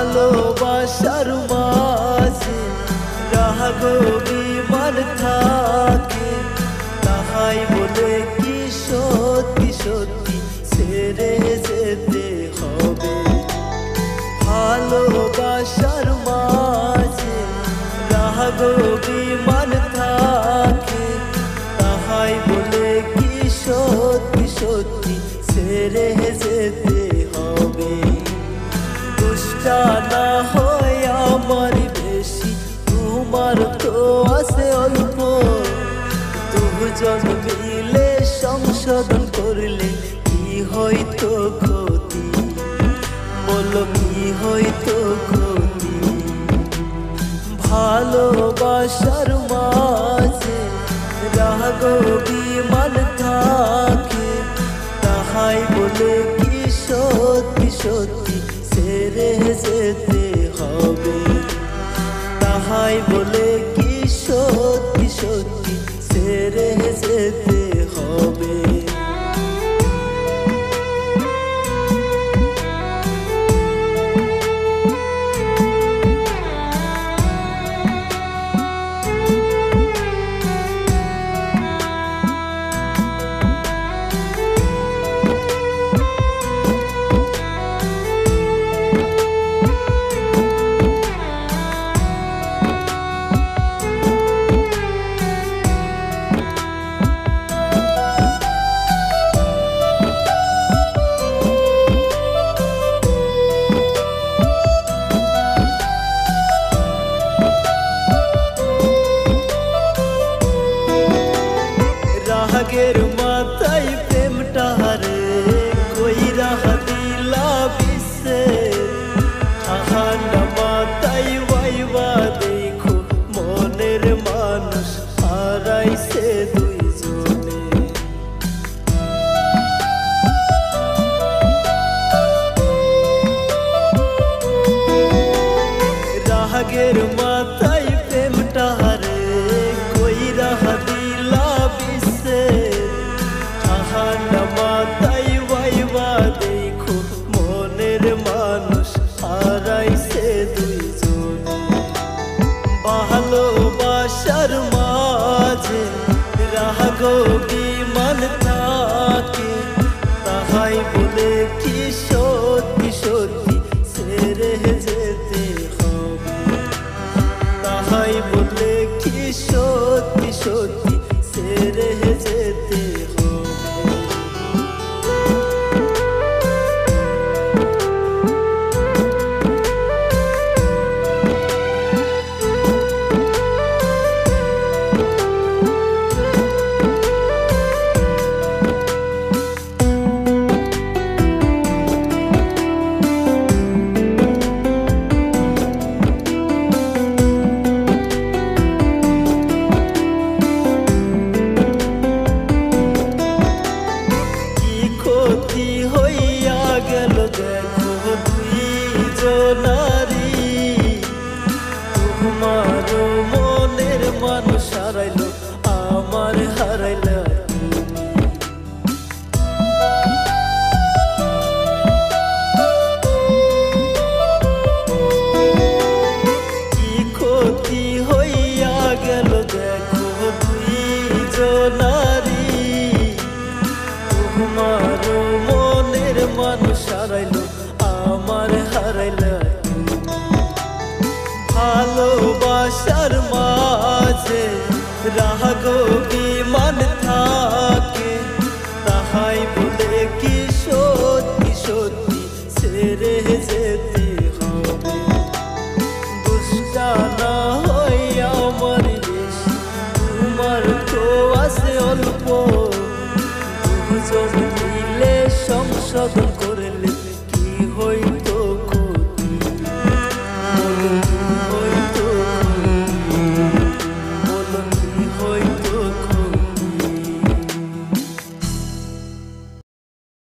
ভালোবাসার মাঝে রাগ অভিমান থাকে, তাহাই বলে কি সত্যি সত্যি ছেড়ে যেতে হবে। ভালোবাসার মাঝে রাগ অভিমান থাকে, তাহাই বলে কি সত্যি সত্যি ছেড়ে যেতে হবে। দুষ্টা না হয় আমার বেশি, তোমার তো আছে অল্প, দুজন মিলে সংশোধন করলে কি হয়তো ক্ষতি, বলো কি হয়তো ক্ষতি। ভালোবাসার মাঝে রাগ অভিমান থাকে, তাহাই বলে কি সত্যি সত্যি ছেড়ে যেতে হবে। তাহাই বলে কি সত্যি সত্যি ছেড়ে যেতে হবে। রাগের মাথায় প্রেমটা হারে কইরা দিলা বিশ্বে, ঠান্ডা মাথায় ওয়াইবা দেখো মনের মানুষ হারাইছে দুইজনে। রাগের মাথায় প্রেমটা হারে কইরা দিলা বিশ্বে, ঠান্ডা মাথায় ওয়াইবা দেখো মনের মানুষ হারাইছে দুইজনে। ভালোবাসার মাঝে রাগ অভিমান থাকে, তাহাই বলে কি সত্যি সত্যি ছেড়ে যেতে হবে। তাহাই বলে কি সত্যি সত্যি ছেড়ে যেতে হবে। ক্ষতি হইয়া গেল দেখো দুইজনারি, তোমার মনের মানুষ হারাইল আমার হারাইলা তুমি। কি ক্ষতি হইয়া গেল দেখো দুইজনারি, তোমার মনের মানুষ হারাইল আমার হারাইলা তুমি। ভালোবাসার মাঝে রাগ